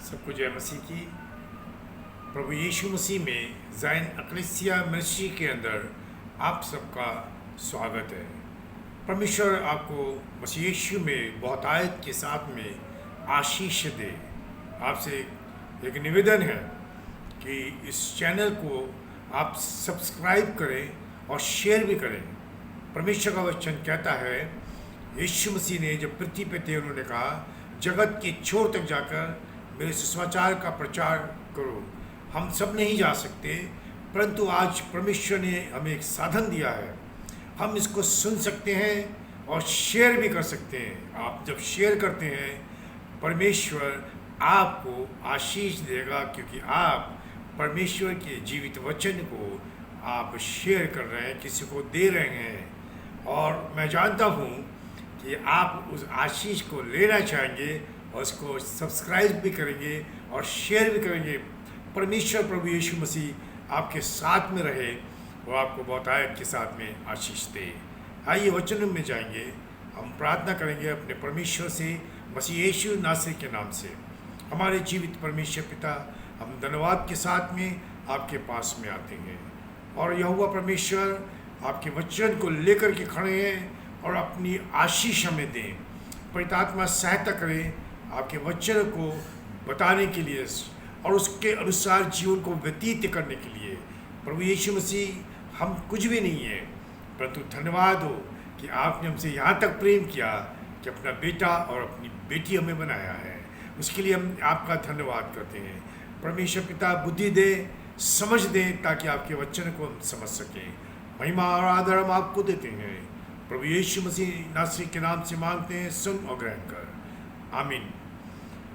सबको जय मसीह की। प्रभु यीशु मसीह में ज़ायन अक्लेसिया मिनिस्ट्री के अंदर आप सबका स्वागत है। परमेश्वर आपको मसीह यीशु में बहुतायत के साथ में आशीष दे। आपसे एक निवेदन है कि इस चैनल को आप सब्सक्राइब करें और शेयर भी करें। परमेश्वर का वचन कहता है, यीशु मसीह ने जब पृथ्वी पे थे उन्होंने कहा, जगत की छोर तक जाकर मेरे सुसमाचार का प्रचार करो। हम सब नहीं जा सकते, परंतु आज परमेश्वर ने हमें एक साधन दिया है। हम इसको सुन सकते हैं और शेयर भी कर सकते हैं। आप जब शेयर करते हैं, परमेश्वर आपको आशीष देगा, क्योंकि आप परमेश्वर के जीवित वचन को आप शेयर कर रहे हैं, किसी को दे रहे हैं। और मैं जानता हूँ कि आप उस आशीष को लेना चाहेंगे और उसको सब्सक्राइब भी करेंगे और शेयर भी करेंगे। परमेश्वर प्रभु यीशु मसीह आपके साथ में रहे और आपको बहुतायत के साथ में आशीष दे। आइए वचन में जाएंगे। हम प्रार्थना करेंगे अपने परमेश्वर से, मसीह यीशु नासरी के नाम से। हमारे जीवित परमेश्वर पिता, हम धन्यवाद के साथ में आपके पास में आते हैं और यहोवा परमेश्वर आपके वचन को लेकर के खड़े हैं और अपनी आशीष हमें दें। पवित्र आत्मा सहायता करें आपके वचन को बताने के लिए और उसके अनुसार जीवन को व्यतीत करने के लिए। प्रभु यीशु मसीह, हम कुछ भी नहीं है, परंतु धन्यवाद हो कि आपने हमसे यहाँ तक प्रेम किया कि अपना बेटा और अपनी बेटी हमें बनाया है। उसके लिए हम आपका धन्यवाद करते हैं। परमेश्वर पिता बुद्धि दे, समझ दें, ताकि आपके वचन को हम समझ सकें। महिमा और आदर हम आपको देते हैं। प्रभु यीशु मसीह नासरी के नाम से मांगते हैं, सुन और ग्रहण कर, आमीन।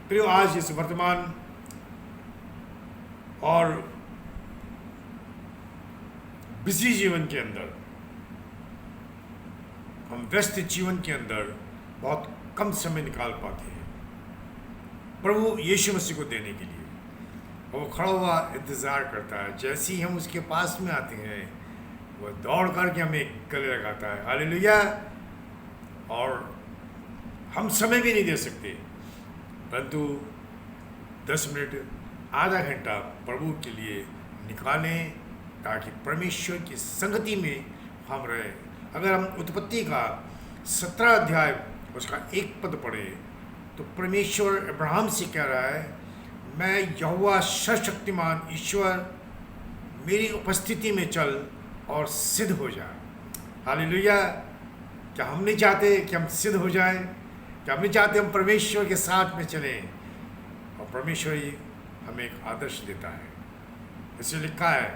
प्रियो, आज इस वर्तमान और बिजी जीवन के अंदर, हम व्यस्त जीवन के अंदर बहुत कम समय निकाल पाते हैं प्रभु यीशु मसीह को देने के लिए। वो खड़ा हुआ इंतज़ार करता है। जैसे ही हम उसके पास में आते हैं, वह दौड़ करके हमें गले लगाता है। हालेलुया। और हम समय भी नहीं दे सकते, परंतु 10 मिनट, आधा घंटा प्रभु के लिए निकालें, ताकि परमेश्वर की संगति में हम रहें। अगर हम उत्पत्ति का 17 अध्याय उसका 1 पद पढ़े, तो परमेश्वर अब्राहम से कह रहा है, मैं यहोवा सर्वशक्तिमान ईश्वर, मेरी उपस्थिति में चल और सिद्ध हो जा। हालेलुया। क्या हम नहीं चाहते कि हम सिद्ध हो जाएं? क्या हम नहीं चाहते हम परमेश्वर के साथ में चलें? और परमेश्वर ही हमें एक आदर्श देता है। इसे लिखा है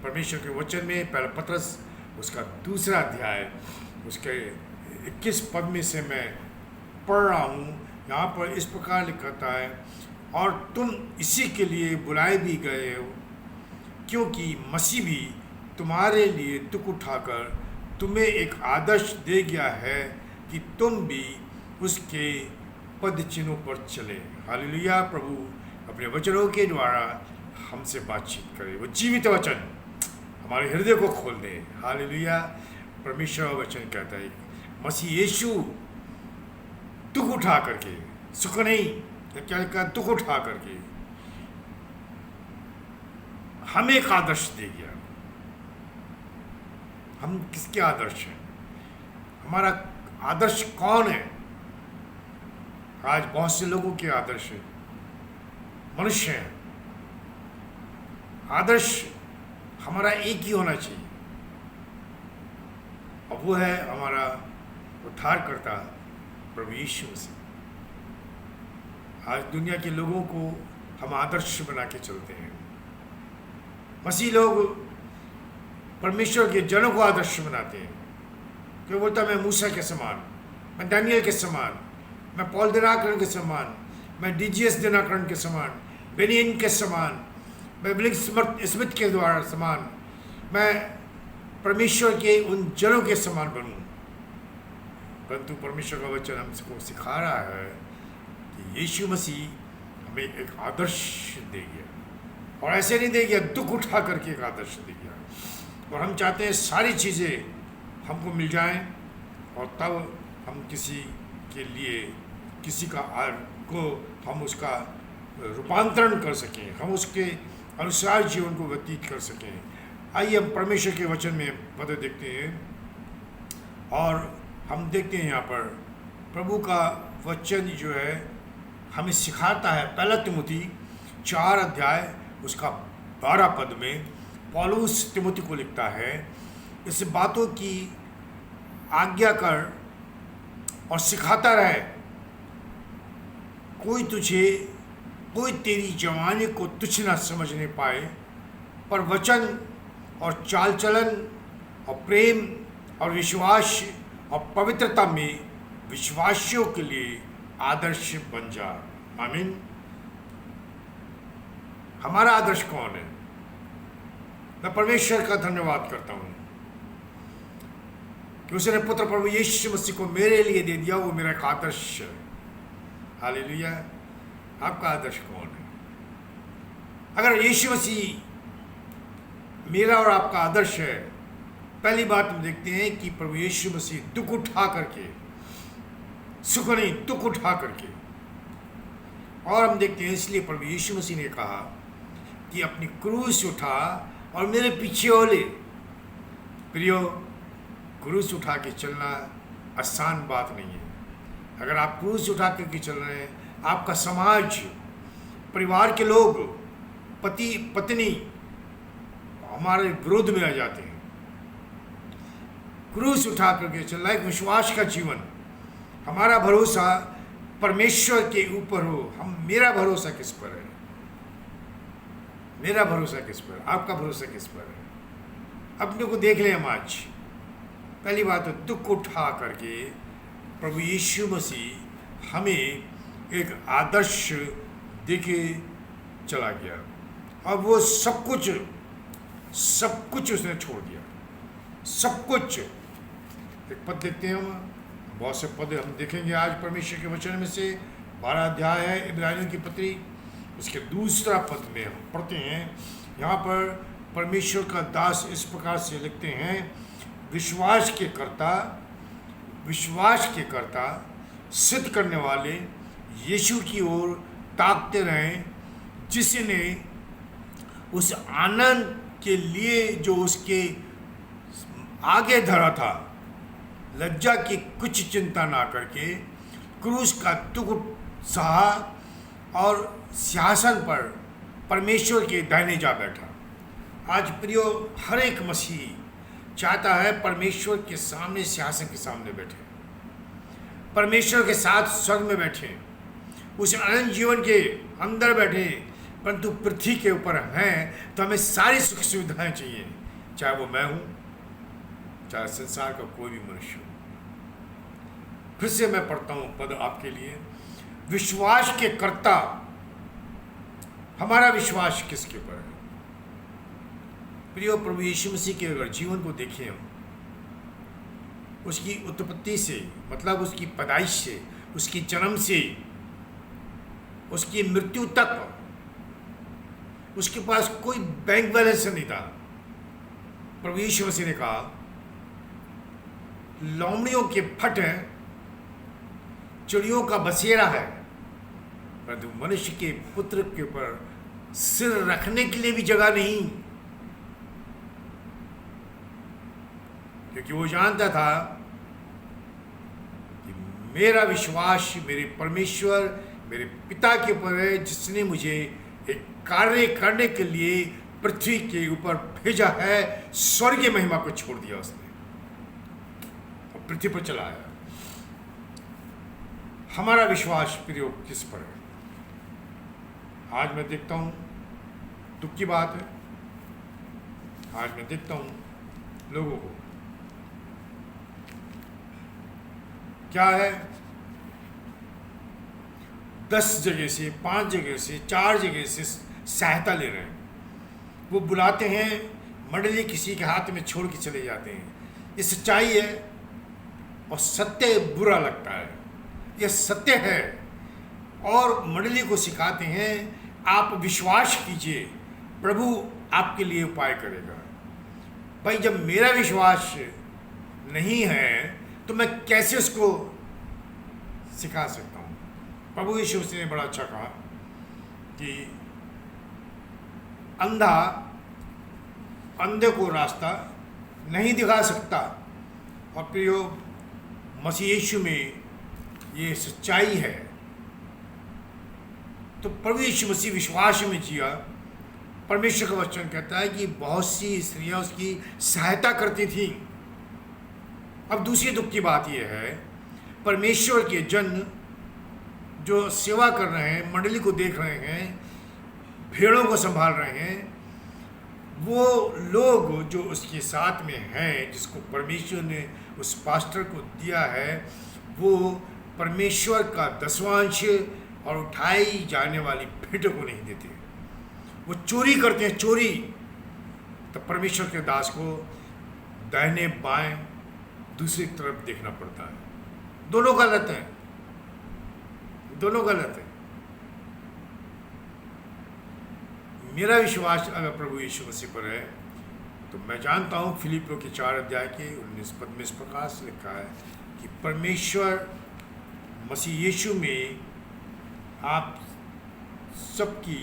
परमेश्वर के वचन में, पहला पत्रस उसका 2 अध्याय उसके 21 पद में से मैं पढ़ रहा हूँ। यहाँ पर इस प्रकार लिखा है, और तुम इसी के लिए बुलाए भी गए हो, क्योंकि मसीह भी तुम्हारे लिए दुख उठाकर तुम्हें एक आदर्श दे गया है कि तुम भी उसके पद चिन्हों पर चले। हालेलुया। प्रभु अपने वचनों के द्वारा हमसे बातचीत करे। वो जीवित वचन हमारे हृदय को खोल दे। हालेलुया। परमेश्वर का वचन कहता है, मसीह यीशु दुख उठा करके, सुख नहीं, क्या लिखा, दुख उठा करके हमें एक आदर्श दे गया। हम किसके आदर्श हैं? हमारा आदर्श कौन है? आज बहुत से लोगों के आदर्श मनुष्य हैं। आदर्श हमारा एक ही होना चाहिए, और वो है हमारा उद्धारकर्ता प्रभु यीशु मसीह। आज दुनिया के लोगों को हम आदर्श बना के चलते हैं। मसीह लोग परमेश्वर के जनों को आदर्श बनाते हैं। क्यों बोलता, मैं मूसा के समान, मैं दानियल के समान, मैं पॉल दिनाकरण के समान, मैं डीजीएस दिनाकरण के समान, बेनियन के समान, मैं ब्लिंक स्मिथ के द्वारा समान, मैं परमेश्वर के उन जनों के समान बनूं। परंतु परमेश्वर का वचन हमको सिखा रहा है कि यीशु मसीह हमें एक आदर्श दे गया, और ऐसे नहीं दे गया, दुख उठा करके एक आदर्श दे गया। और हम चाहते हैं सारी चीज़ें हमको मिल जाएं, और तब हम किसी के लिए, किसी का को हम उसका रूपांतरण कर सकें, हम उसके अनुसार जीवन को व्यतीत कर सकें। आइए हम परमेश्वर के वचन में पद देखते हैं और हम देखते हैं यहाँ पर प्रभु का वचन जो है हमें सिखाता है। पहला तिमुथी 4 अध्याय उसका 12 पद में पौलुस तिमुथी को लिखता है, इस बातों की आज्ञा कर और सिखाता रहे, कोई तेरी जवानी को तुच्छ न समझने पाए, पर वचन और चाल चलन और प्रेम और विश्वास और पवित्रता में विश्वासियों के लिए आदर्श बन जा। आमीन। हमारा आदर्श कौन है? मैं परमेश्वर का धन्यवाद करता हूँ कि उसने पुत्र प्रभु यीशु मसीह को मेरे लिए दे दिया। वो मेरा एक आदर्श है। हालेलुया। आपका आदर्श कौन है? अगर यीशु मसीह मेरा और आपका आदर्श है, पहली बात हम देखते हैं कि प्रभु यीशु मसीह दुख उठा करके, सुख नहीं दुख उठा करके, और हम देखते हैं इसलिए प्रभु यीशु मसीह ने कहा कि अपनी क्रूस उठा और मेरे पीछे हो ले। प्रियो, क्रूस उठा के चलना आसान बात नहीं है। अगर आप क्रूस उठा करके चल रहे हैं, आपका समाज, परिवार के लोग, पति पत्नी हमारे विरोध में आ जाते हैं। क्रूस उठा करके चलना एक विश्वास का जीवन। हमारा भरोसा परमेश्वर के ऊपर हो। मेरा भरोसा किस पर है? मेरा भरोसा किस पर? आपका भरोसा किस पर है? अपने को देख लें हम आज। पहली बात तो दुख उठा करके प्रभु यीशु मसीह हमें एक आदर्श देके चला गया। अब वो सब कुछ उसने छोड़ दिया, सब कुछ। एक पद देखते हैं हम, बहुत से पद हम देखेंगे आज परमेश्वर के वचन में से। 12 अध्याय है इब्रानियों की पत्री, उसके दूसरा पद में हम पढ़ते हैं। यहाँ पर परमेश्वर का दास इस प्रकार से लिखते हैं, विश्वास के कर्ता सिद्ध करने वाले यीशु की ओर ताकते रहें, जिसने उस आनंद के लिए जो उसके आगे धरा था, लज्जा की कुछ चिंता ना करके क्रूस का दुख सहा और सिंहासन पर परमेश्वर के दाहिने जा बैठा। आज प्रियो, हर एक मसीही चाहता है परमेश्वर के सामने, सिंहासन के सामने बैठे, परमेश्वर के साथ स्वर्ग में बैठे, उस अनंत जीवन के अंदर बैठे। परंतु पृथ्वी के ऊपर हैं तो हमें सारी सुख सुविधाएं चाहिए, चाहे वो मैं हूं, चाहे संसार का कोई भी मनुष्य हो। फिर से मैं पढ़ता हूं पद आपके लिए। विश्वास के कर्ता, हमारा विश्वास किसके ऊपर है? प्रियो, प्रभु यीशु मसीह के अगर जीवन को देखें हम, उसकी उत्पत्ति से, मतलब उसकी पैदाइश से, उसकी जन्म से उसकी मृत्यु तक उसके पास कोई बैंक बैलेंस नहीं था। प्रभु यीशु मसीह ने कहा, लोमड़ियों के फट हैं, चिड़ियों का बसेरा है, परंतु मनुष्य के पुत्र के ऊपर सिर रखने के लिए भी जगह नहीं। क्योंकि वो जानता था कि मेरा विश्वास मेरे परमेश्वर, मेरे पिता के ऊपर है, जिसने मुझे एक कार्य करने के लिए पृथ्वी के ऊपर भेजा है। स्वर्गीय महिमा को छोड़ दिया उसने और पृथ्वी पर चला आया। हमारा विश्वास प्रियो किस पर है? आज मैं देखता हूं, दुख की बात है, आज मैं देखता हूं लोगों को क्या है, 10 जगह से, 5 जगह से, 4 जगह से सहायता ले रहे हैं। वो बुलाते हैं, मंडली किसी के हाथ में छोड़ के चले जाते हैं। ये सच्चाई है और सत्य बुरा लगता है, यह सत्य है। और मंडली को सिखाते हैं, आप विश्वास कीजिए, प्रभु आपके लिए उपाय करेगा। भाई, जब मेरा विश्वास नहीं है तो मैं कैसे उसको सिखा सकता हूँ? प्रभु यीशु ने बड़ा अच्छा कहा कि अंधा अंधे को रास्ता नहीं दिखा सकता, और प्रियो मसीह यीशु में ये सच्चाई है। तो प्रभु यीशु मसीह विश्वास में जिया। परमेश्वर का वचन कहता है कि बहुत सी स्त्रियां उसकी सहायता करती थीं। अब दूसरी दुख की बात यह है, परमेश्वर के जन जो सेवा कर रहे हैं, मंडली को देख रहे हैं, भेड़ों को संभाल रहे हैं, वो लोग जो उसके साथ में हैं, जिसको परमेश्वर ने उस पास्टर को दिया है, वो परमेश्वर का दसवांश और उठाई जाने वाली भेंटों को नहीं देते, वो चोरी करते हैं, चोरी। तो परमेश्वर के दास को दाहिने बाएं दूसरी तरफ देखना पड़ता है। दोनों गलत हैं, दोनों गलत है। मेरा विश्वास अगर प्रभु यीशु मसीह पर है, तो मैं जानता हूँ फिलिपियों के 4 अध्याय के 19 पद में इस प्रकार से लिखा है कि परमेश्वर मसीह यीशु में आप सबकी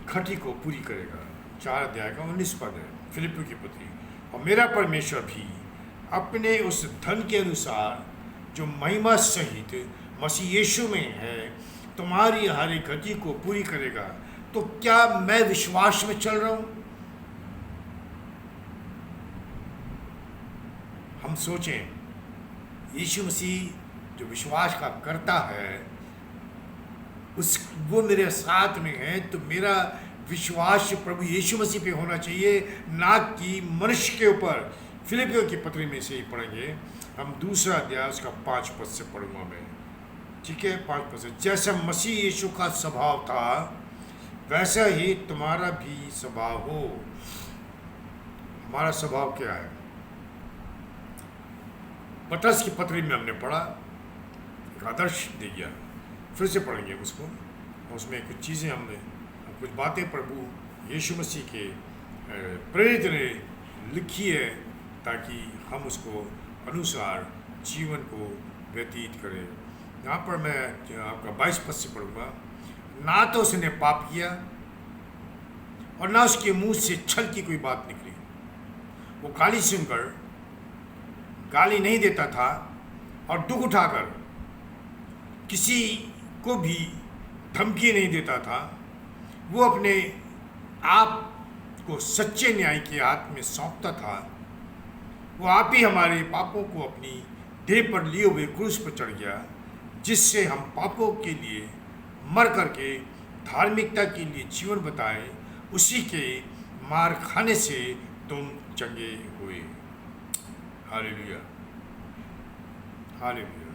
खटी को पूरी करेगा। 4 अध्याय का 19 पद है फिलिपियों की पत्री। और मेरा परमेश्वर भी अपने उस धन के अनुसार जो महिमा सहित मसीह यीशु में है, तुम्हारी हर एक गति को पूरी करेगा। तो क्या मैं विश्वास में चल रहा हूं? हम सोचें, यीशु मसीह जो विश्वास का करता है, वो मेरे साथ में है, तो मेरा विश्वास प्रभु यीशु मसीह पे होना चाहिए, ना कि मनुष्य के ऊपर। फिलिपियों की पत्री में से ही पढ़ेंगे हम, 2 अध्याय उसका 5 पद से पढ़ूंगा मैं, ठीक है? 5 पद से, जैसा मसीह यीशु का स्वभाव था वैसा ही तुम्हारा भी स्वभाव हो। हमारा स्वभाव क्या है? पतरस की पत्री में हमने पढ़ा, एक आदर्श दे गया, फिर से पढ़ेंगे उसको। उसमें कुछ चीज़ें हमने, कुछ बातें प्रभु यीशु मसीह के प्रेरित ने लिखी है, ताकि हम उसको अनुसार जीवन को व्यतीत करें। यहाँ पर मैं आपका 22 पद से पढ़ूंगा। ना तो उसने पाप किया और ना उसके मुंह से छल की कोई बात निकली। वो गाली सुनकर गाली नहीं देता था और दुख उठाकर किसी को भी धमकी नहीं देता था। वो अपने आप को सच्चे न्याय के हाथ में सौंपता था। वो आप ही हमारे पापों को अपनी देह पर लिए हुए क्रूस पर चढ़ गया, जिससे हम पापों के लिए मर करके धार्मिकता के लिए जीवन बताए। उसी के मार खाने से तुम चंगे हुए। Hallelujah, hallelujah.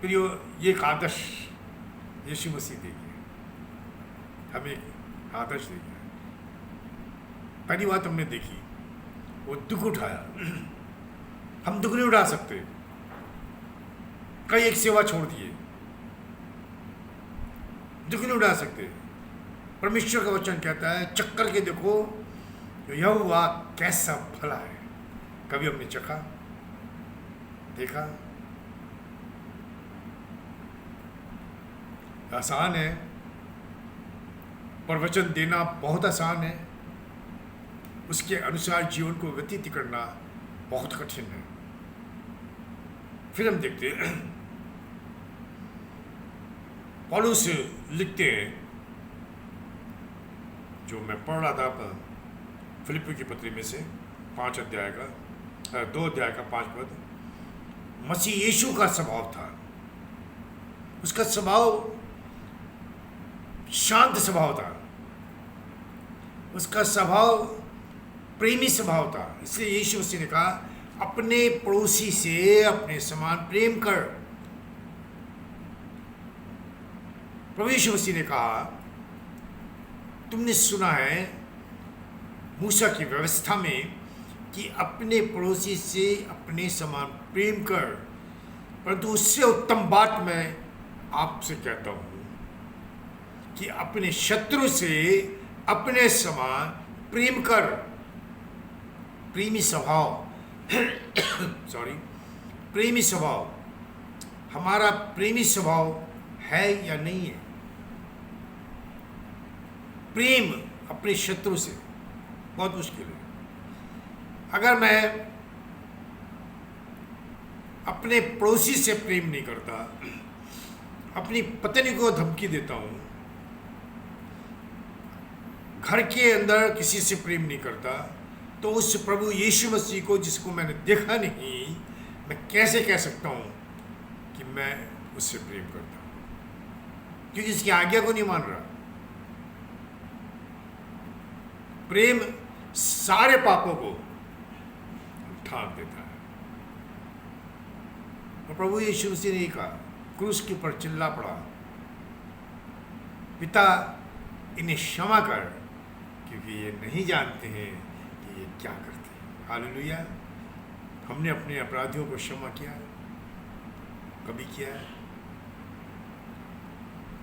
प्रियो, ये एक आदर्श यीशु मसीह देगी, हमें एक आदर्श देगी। पहली बात हमने देखी, वो दुख उठाया। हम दुख नहीं उठा सकते, कई एक सेवा छोड़ दिए, दुख नहीं उठा सकते। परमेश्वर का वचन कहता है, चक्कर के देखो यहोवा कैसा भला है। कभी हमने चखा, देखा? आसान है, प्रवचन देना बहुत आसान है, उसके अनुसार जीवन को व्यतीत करना बहुत कठिन है। फिर हम देखते हैं, पौलुस लिखते हैं, जो मैं पढ़ रहा था फिलिपियों की पत्री में से 5 अध्याय का 2 अध्याय का 5 पद। मसीह यीशु का स्वभाव था, उसका स्वभाव शांत स्वभाव था, उसका स्वभाव प्रेमी स्वभाव था। इसलिए यीशु मसीह ने कहा, अपने पड़ोसी से अपने समान प्रेम कर। प्रभु यीशु मसीह ने कहा, तुमने सुना है मूसा की व्यवस्था में कि अपने पड़ोसी से अपने समान प्रेम कर, परंतु उससे उत्तम बात मैं आपसे कहता हूँ कि अपने शत्रु से अपने समान प्रेम कर। प्रेमी स्वभाव प्रेमी स्वभाव, हमारा प्रेमी स्वभाव है या नहीं है? प्रेम अपने शत्रु से बहुत मुश्किल है। अगर मैं अपने पड़ोसी से प्रेम नहीं करता, अपनी पत्नी को धमकी देता हूँ, घर के अंदर किसी से प्रेम नहीं करता, तो उस प्रभु यीशु मसीह को जिसको मैंने देखा नहीं, मैं कैसे कह सकता हूँ कि मैं उससे प्रेम करता हूँ? क्योंकि इसकी आज्ञा को नहीं मान रहा। प्रेम सारे पापों को ढांक देता है। और प्रभु यीशु मसीह ने कहा, क्रूस के ऊपर चिल्ला पड़ा, पिता इन्हें क्षमा कर, क्योंकि ये नहीं जानते हैं कि ये क्या करते हैं। हालेलुया। हमने अपने अपराधियों को क्षमा किया, कभी किया है?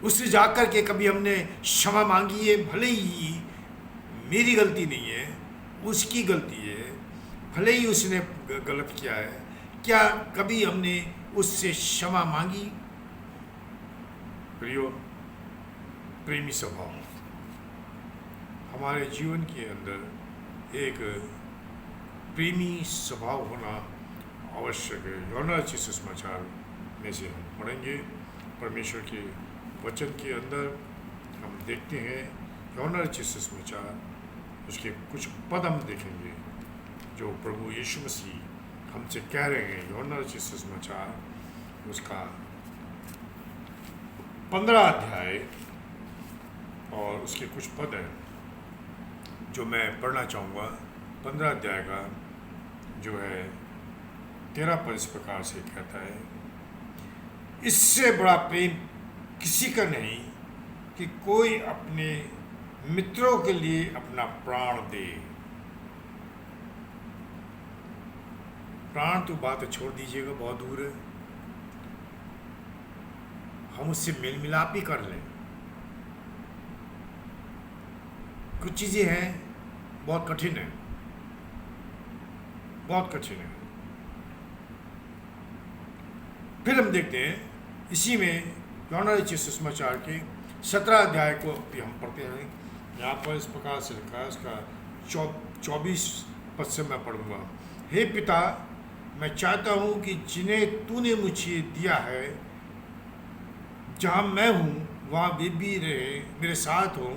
उससे जाकर के कभी हमने क्षमा मांगी है? भले ही मेरी गलती नहीं है, उसकी गलती है, भले ही उसने गलत किया है, क्या कभी हमने उससे क्षमा मांगी? प्रियो, प्रेमी स्वभाव हमारे जीवन के अंदर एक प्रेमी स्वभाव होना आवश्यक है। यूहन्ना रचित सुसमाचार में से हम पढ़ेंगे, परमेश्वर के वचन के अंदर हम देखते हैं यूहन्ना रचित सुसमाचार, उसके कुछ पद हम देखेंगे जो प्रभु यीशु मसीह हमसे कह रहे हैं। यूहन्ना रचित सुसमाचार उसका 15 अध्याय और उसके कुछ पद हैं जो मैं पढ़ना चाहूँगा। 15 अध्याय का जो है 13 पद इस प्रकार से कहता है, इससे बड़ा प्रेम किसी का नहीं कि कोई अपने मित्रों के लिए अपना प्राण दे। प्राण तो बात छोड़ दीजिएगा, बहुत दूर है। हम उससे मेल मिलाप ही कर लें। कुछ चीज़ें हैं बहुत कठिन है, बहुत कठिन है। फिर हम देखते हैं इसी में यूहन्ना रचित सुसमाचार के 17 अध्याय को भी हम पढ़ते हैं। यहाँ पर इस प्रकार से लिखा है, इसका 24 पद से मैं पढ़ूंगा। हे पिता, मैं चाहता हूँ कि जिन्हें तूने मुझे दिया है, जहाँ मैं हूँ वहाँ वे भी रहे, मेरे साथ हों,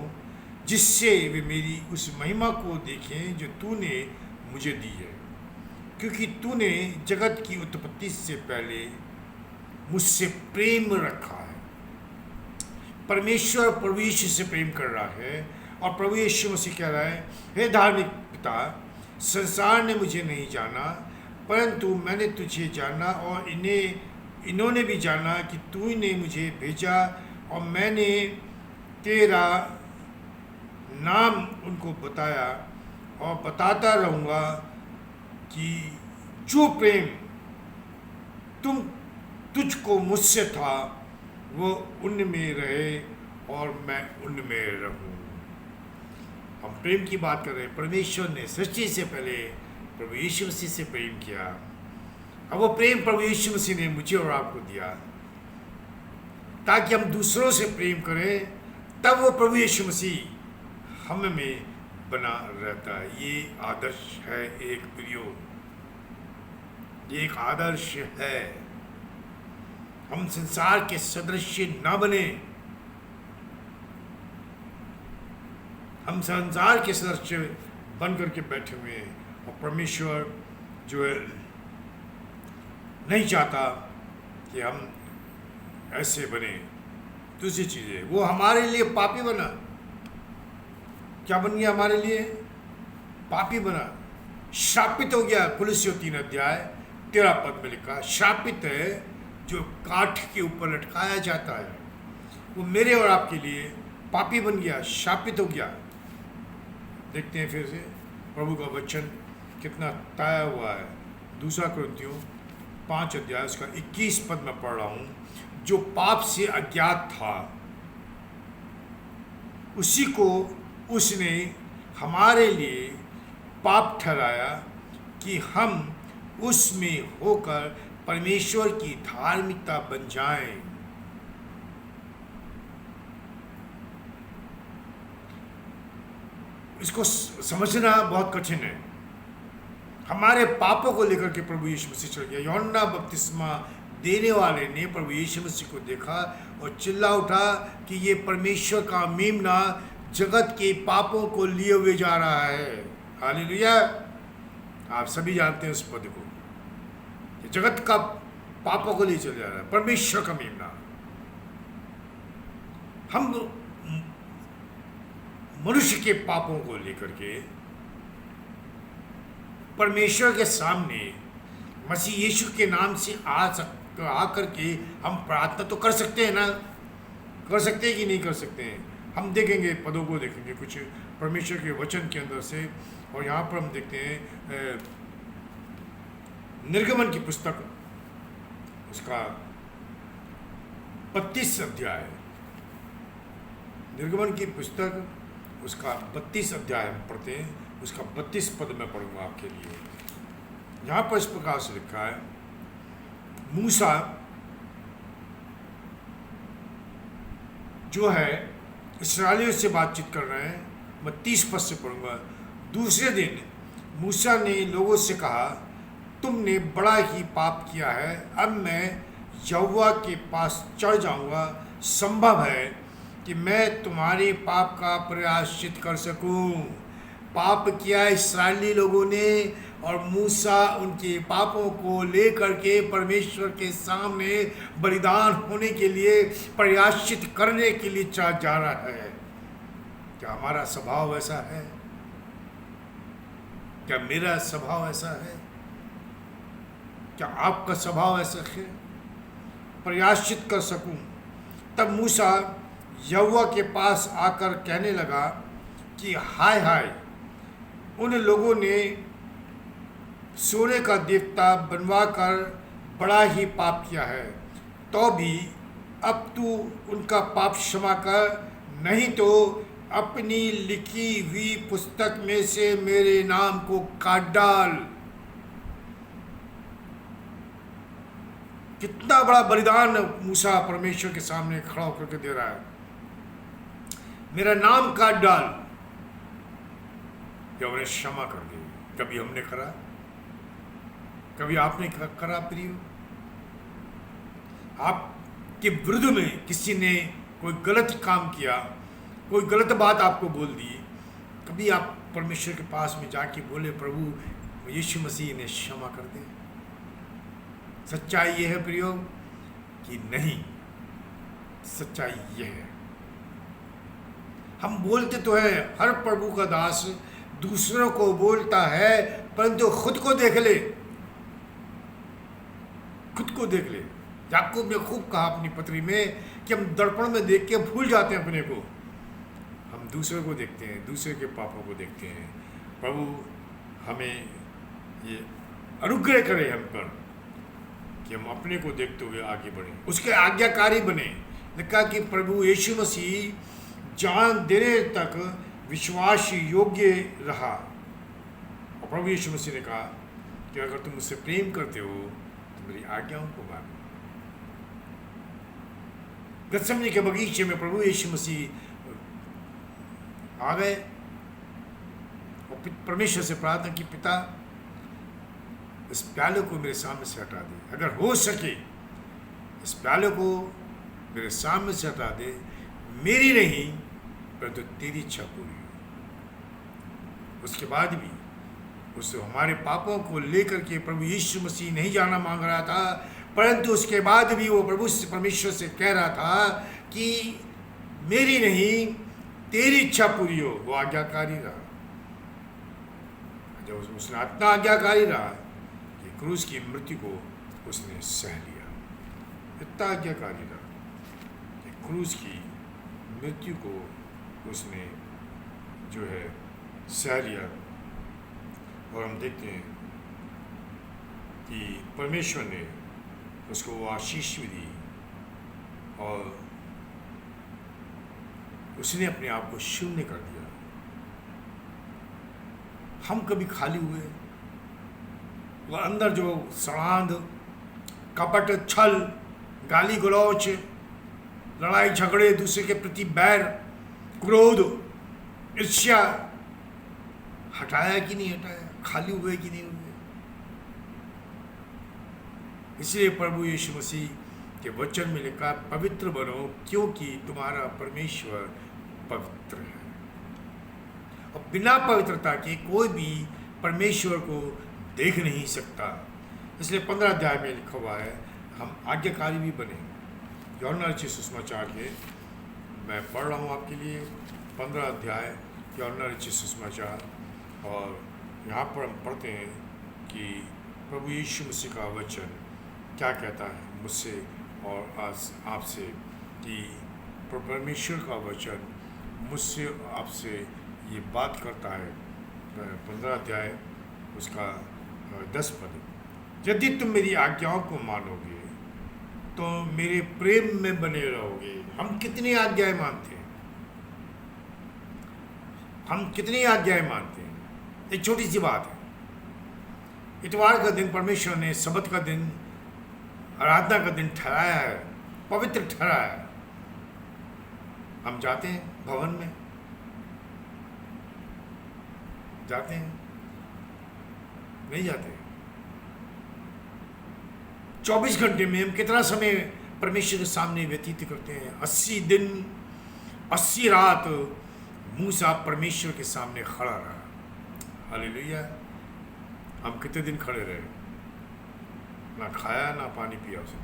जिससे वे मेरी उस महिमा को देखें जो तूने मुझे दी है, क्योंकि तूने जगत की उत्पत्ति से पहले मुझसे प्रेम रखा है। परमेश्वर प्रभु यीशु से प्रेम कर रहा है और प्रभु यीशु मसीह कह रहा है, हे धार्मिक पिता, संसार ने मुझे नहीं जाना, परंतु मैंने तुझे जाना और इन्होंने भी जाना कि तूने मुझे भेजा, और मैंने तेरा नाम उनको बताया और बताता रहूँगा कि जो प्रेम तुझको मुझसे था वो उनमें रहे और मैं उनमें रहूँ। हम प्रेम की बात कर रहे हैं। परमेश्वर ने सृष्टि से पहले प्रभु यीशु मसीह से प्रेम किया। अब वो प्रेम प्रभु यीशु मसीह ने मुझे और आपको दिया ताकि हम दूसरों से प्रेम करें, तब वो प्रभु यीशु मसीह हम में बना रहता है। ये आदर्श है एक प्रियो, ये एक आदर्श है। हम संसार के सदृश ना बने, हम संसार के सदृश बन करके बैठे हुए हैं, और परमेश्वर जो है नहीं चाहता कि हम ऐसे बने। दूसरी चीज़ है, वो हमारे लिए पापी बना। क्या बन गया? हमारे लिए पापी बना, श्रापित हो गया। कुलुस्सियों 3 अध्याय 13 पद में लिखा, श्रापित है जो काठ के ऊपर लटकाया जाता है, वो मेरे और आपके लिए पापी बन गया, श्रापित हो गया। देखते हैं फिर से प्रभु का वचन कितना ताया हुआ है। 2 कुरिन्थियों 5 अध्याय उसका 21 पद में पढ़ रहा हूँ, जो पाप से अज्ञात था उसी को उसने हमारे लिए पाप ठहराया कि हम उसमें होकर परमेश्वर की धार्मिकता बन जाएं। इसको समझना बहुत कठिन है। हमारे पापों को लेकर के प्रभु यीशु मसीह चल गया। यूहन्ना बपतिस्मा देने वाले ने प्रभु यीशु मसीह को देखा और चिल्ला उठा कि ये परमेश्वर का मेमना जगत के पापों को लिए हुए जा रहा है। हालेलुया। आप सभी जानते हैं उस पद को, कि जगत का पापों को लिए चले जा रहा है, परमेश्वर का मेमना। हम मनुष्य के पापों को लेकर के परमेश्वर के सामने मसीह यीशु के नाम से आकर के हम प्रार्थना तो कर सकते हैं ना? कर सकते हैं कि नहीं कर सकते हैं? हम देखेंगे, पदों को देखेंगे कुछ परमेश्वर के वचन के अंदर से। और यहाँ पर हम देखते हैं निर्गमन की पुस्तक, उसका 32 अध्याय, निर्गमन की पुस्तक उसका 32 अध्याय हम पढ़ते हैं। उसका 32 पद में पढ़ूंगा आपके लिए। यहाँ पर इस प्रकार से लिखा है, मूसा जो है इस्राएलियों से बातचीत कर रहे हैं। मैं 30 पद से पढ़ूंगा। दूसरे दिन मूसा ने लोगों से कहा, तुमने बड़ा ही पाप किया है। अब मैं यहोवा के पास चढ़ जाऊंगा। संभव है कि मैं तुम्हारे पाप का प्रायश्चित कर सकूं। पाप किया इस्राएली लोगों ने, और मूसा उनके पापों को लेकर के परमेश्वर के सामने बलिदान होने के लिए, प्रायश्चित करने के लिए जा रहा है। क्या हमारा स्वभाव ऐसा है? क्या मेरा स्वभाव ऐसा है? क्या आपका स्वभाव ऐसा है? प्रायश्चित कर सकूं। तब मूसा यहोवा के पास आकर कहने लगा कि हाय हाय, उन लोगों ने सोने का देवता बनवाकर बड़ा ही पाप किया है। तो भी अब तू उनका पाप क्षमा कर, नहीं तो अपनी लिखी हुई पुस्तक में से मेरे नाम को काट डाल। कितना बड़ा बलिदान मूसा परमेश्वर के सामने खड़ा होकर के दे रहा है। मेरा नाम काट डाल या उन्हें क्षमा कर दे। कभी हमने करा? कभी आपने करा? प्रियो, आपके विरुद्ध में किसी ने कोई गलत काम किया, कोई गलत बात आपको बोल दी, कभी आप परमेश्वर के पास में जाके बोले, प्रभु यीशु मसीह ने क्षमा कर दे? सच्चाई ये है प्रियो कि नहीं? सच्चाई ये है, हम बोलते तो है, हर प्रभु का दास दूसरों को बोलता है, परंतु खुद को देख ले। खुद को देख ले। याकूब ने खूब कहा अपनी पत्री में कि हम दर्पण में देख के भूल जाते हैं अपने को। हम दूसरे को देखते हैं, दूसरे के पापों को देखते हैं। प्रभु हमें ये अनुग्रह करे हम पर कि हम अपने को देखते हुए आगे बढ़ें, उसके आज्ञाकारी बने। लिखा कि प्रभु यीशु मसीह जान देने तक विश्वास योग्य रहा। और प्रभु यीशु मसीह ने कहा कि अगर तुम मुझसे प्रेम करते हो तो मेरी आज्ञाओं को मानो। गतसमनी के बगीचे में प्रभु यीशु मसीह आ गए और परमेश्वर से प्रार्थना की, पिता इस प्याले को मेरे सामने से हटा दे। अगर हो सके इस प्याले को मेरे सामने से हटा दे, मेरी नहीं परंतु तेरी इच्छा पूरी हो। उसके बाद भी उससे हमारे पापों को लेकर के प्रभु यीशु मसीह नहीं जाना मांग रहा था, परंतु उसके बाद भी वो प्रभु से परमेश्वर से कह रहा था कि मेरी नहीं तेरी इच्छा पूरी हो। वो आज्ञाकारी रहा। जब उसने इतना आज्ञाकारी रहा कि क्रूस की मृत्यु को उसने सह लिया। इतना आज्ञाकारी रहा कि क्रूस की मृत्यु को उसने जो है सह लिया। और हम देखते हैं कि परमेश्वर ने उसको वो आशीष भी दी और उसने अपने आप को शून्य कर दिया। हम कभी खाली हुए? वह अंदर जो सड़ांध, कपट, छल, गाली गलौच, लड़ाई झगड़े, दूसरे के प्रति बैर, क्रोध, ईर्ष्या, हटाया कि नहीं हटाया, खाली हुए कि नहीं हुए। इसलिए प्रभु यीशु मसीह के वचन में लिखा, पवित्र बनो क्योंकि तुम्हारा परमेश्वर पवित्र है। और बिना पवित्रता के कोई भी परमेश्वर को देख नहीं सकता। इसलिए 15 अध्याय में लिखा हुआ है, हम आज्ञाकारी भी बने। यूहन्ना रचित सुसमाचार के मैं पढ़ रहा हूँ आपके लिए 15 अध्याय यूहन्ना रचित सुसमाचार, और यहाँ पर हम पढ़ते हैं कि प्रभु यीशु मसीह का वचन क्या कहता है मुझसे और आज आपसे, कि परमेश्वर का वचन मुझसे आपसे ये बात करता है। 15 अध्याय उसका 10 पद, यदि तुम मेरी आज्ञाओं को मानोगे तो मेरे प्रेम में बने रहोगे। हम कितनी आज्ञाएं मानते हैं, हम कितनी आज्ञाएं मानते हैं। एक छोटी सी बात है, इतवार का दिन परमेश्वर ने सब्त का दिन, आराधना का दिन ठहराया है, पवित्र ठहराया है। हम जाते हैं भवन में, जाते हैं? नहीं जाते। 24 घंटे में हम कितना समय परमेश्वर के सामने व्यतीत करते हैं? 80 दिन 80 रात मूसा परमेश्वर के सामने खड़ा रहा। हालेलुया। हम कितने दिन खड़े रहे? ना खाया ना पानी पिया उसने।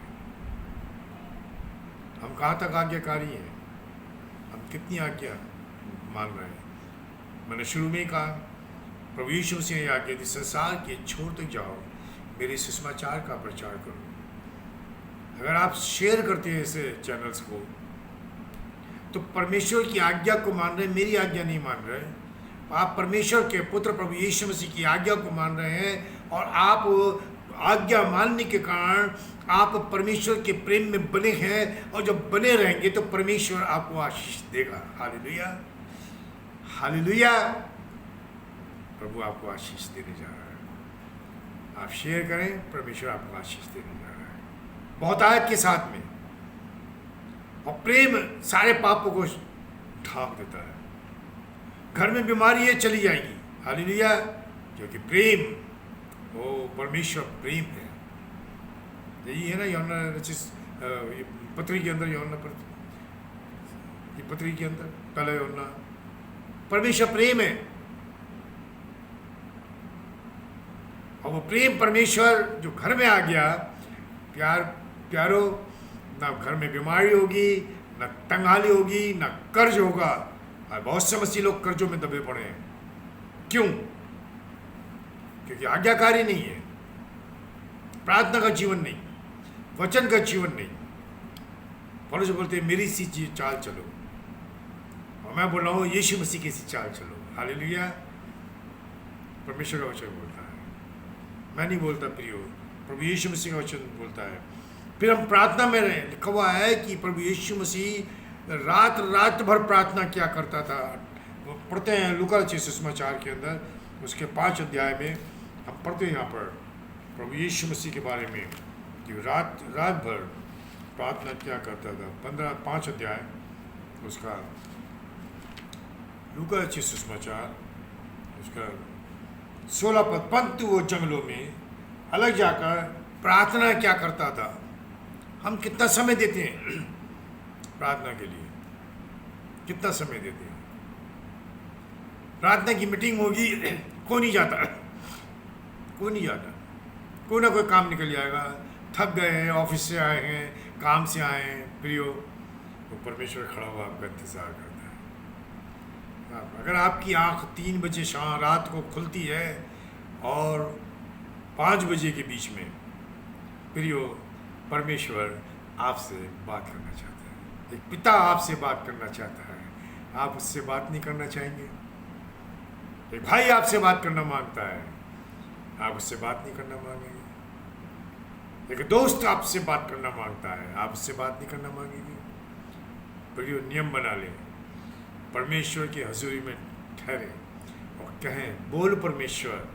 हम कहाँ तक आज्ञाकारी हैं? हम कितनी आज्ञा मान रहे हैं? मैंने शुरू में कहा, प्रभु यीशु मसीह ने आज्ञा दी, संसार के छोर तक जाओ, मेरे सुसमाचार का प्रचार करो। अगर आप शेयर करते हैं ऐसे चैनल्स को, तो परमेश्वर की आज्ञा को मान रहे हैं, मेरी आज्ञा नहीं मान रहे। आप परमेश्वर के पुत्र प्रभु यीशु मसीह की आज्ञा को मान रहे हैं, और आप आज्ञा मानने के कारण आप परमेश्वर के प्रेम में बने हैं, और जब बने रहेंगे तो परमेश्वर आपको आशीष देगा। Hallelujah, hallelujah. प्रभु आपको आशीष देने जा रहा है। आप शेयर करें, परमेश्वर आपको आशीष देने जा रहा है बहुतायत के साथ में। और प्रेम सारे पापों को ढांक देता है। घर में बीमारी है, चली जाएगी। हालेलुया, क्योंकि प्रेम, वो परमेश्वर प्रेम है। यही है ना यूहन्ना पत्री के अंदर, यूहन्ना पत्री के अंदर पहला यूहन्ना, परमेश्वर प्रेम है। और वो प्रेम परमेश्वर जो घर में आ गया, प्यारो, ना घर में बीमारी होगी, ना तंगहाली होगी, ना कर्ज होगा। और बहुत से मसीह लोग कर्जों में दबे पड़े हैं। क्यों? क्योंकि आज्ञाकारी नहीं है, प्रार्थना का जीवन नहीं, वचन का जीवन नहीं। पौलुस बोलते हैं मेरी सी चाल चलो, और मैं बोल रहा हूँ यीशु मसीह की सी चाल चलो। हालेलुया। परमेश्वर का वचन बोलता है, मैं नहीं बोलता प्रियो, प्रभु यीशु मसीह का वचन बोलता है। फिर हम प्रार्थना में रहे। लिखा हुआ है कि प्रभु यीशु मसीह रात भर प्रार्थना किया करता था। पढ़ते हैं लूका रचित सुसमाचार के अंदर, उसके 5 अध्याय में हम पढ़ते हैं यहाँ पर प्रभु यीशु मसीह के बारे में, कि रात भर प्रार्थना किया करता था। 5 अध्याय उसका लूका रचित सुसमाचार, उसका 16 पद, परंतु वो जंगलों में अलग जाकर प्रार्थना क्या करता था। हम कितना समय देते हैं प्रार्थना के लिए? कितना समय देते हैं? प्रार्थना की मीटिंग होगी, कोई नहीं जाता, कोई नहीं जाता। कोई ना कोई काम निकल जाएगा, थक गए हैं, ऑफिस से आए हैं, काम से आए हैं, प्रियो, तो परमेश्वर खड़ा हुआ आपका इंतज़ार करता है। अगर आपकी आँख 3 बजे शाम रात को खुलती है और 5 बजे के बीच में, प्रियो, परमेश्वर आपसे बात करना चाहता है। एक पिता आपसे बात करना चाहता है, आप उससे बात नहीं करना चाहेंगे? एक भाई आपसे बात करना मांगता है, आप उससे बात नहीं करना मांगेंगे? एक दोस्त आपसे बात करना मांगता है, आप उससे बात नहीं करना मांगेंगे? प्रियो, नियम बना लें, परमेश्वर की हजूरी में ठहरे और कहें, बोल परमेश्वर,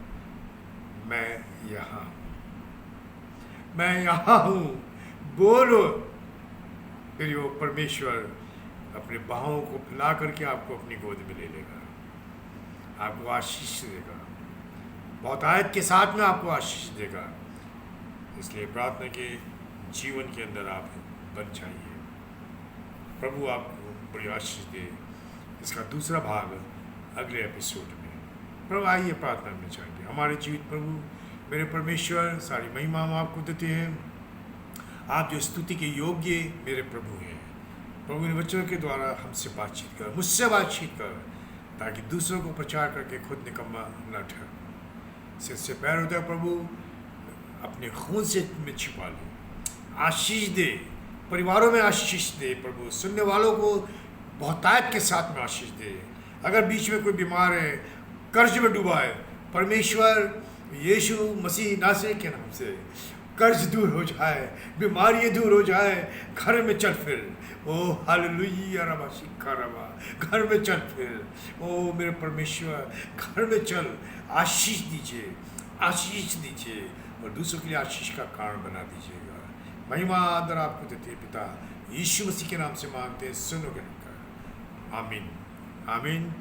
मैं यहाँ हूँ, मैं यहाँ हूँ, बोलो। फिर वो परमेश्वर अपने बाहों को फैला करके आपको अपनी गोद में ले लेगा। आपको आशीष देगा, बहुत आयत के साथ में आपको आशीष देगा। इसलिए प्रार्थना के जीवन के अंदर आप बन जाइए। प्रभु आपको बड़ी आशीष दे। इसका दूसरा भाग अगले एपिसोड में। प्रभु आइए प्रार्थना में जाएंगे। हमारे जीवित प्रभु मेरे परमेश्वर, सारी महिमा हम आपको देते हैं। आप जो स्तुति के योग्य मेरे प्रभु हैं। प्रभु इन वचनों के द्वारा हमसे बातचीत कर, मुझसे बातचीत कर, ताकि दूसरों को प्रचार करके खुद निकम्मा न ठहर। सिर से पैर होता है प्रभु अपने खून से में छिपा ले। आशीष दे, परिवारों में आशीष दे प्रभु। सुनने वालों को बहुतायत के साथ में आशीष दे। अगर बीच में कोई बीमार है, कर्ज में डूबा है, परमेश्वर यीशु मसीह नासरी के नाम से कर्ज दूर हो जाए, बीमारियाँ दूर हो जाए। घर में चल फिर। ओ हालेलुया रबा शिखा रबा, घर में चल फिर। ओ मेरे परमेश्वर, घर में चल। आशीष दीजिए, आशीष दीजिए और दूसरों के लिए आशीष का कारण बना दीजिएगा। महिमा आदर आपको देते हैं पिता, यीशु मसीह के नाम से मांगते हैं, सुनोगे कर। आमीन आमीन।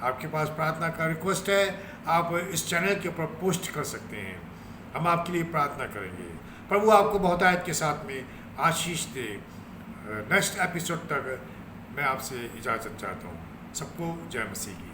आपके पास प्रार्थना का रिक्वेस्ट है, आप इस चैनल के ऊपर पोस्ट कर सकते हैं। हम आपके लिए प्रार्थना करेंगे। प्रभु आपको बहुतायत के साथ में आशीष दे। नेक्स्ट एपिसोड तक मैं आपसे इजाज़त चाहता हूँ। सबको जय मसीह की।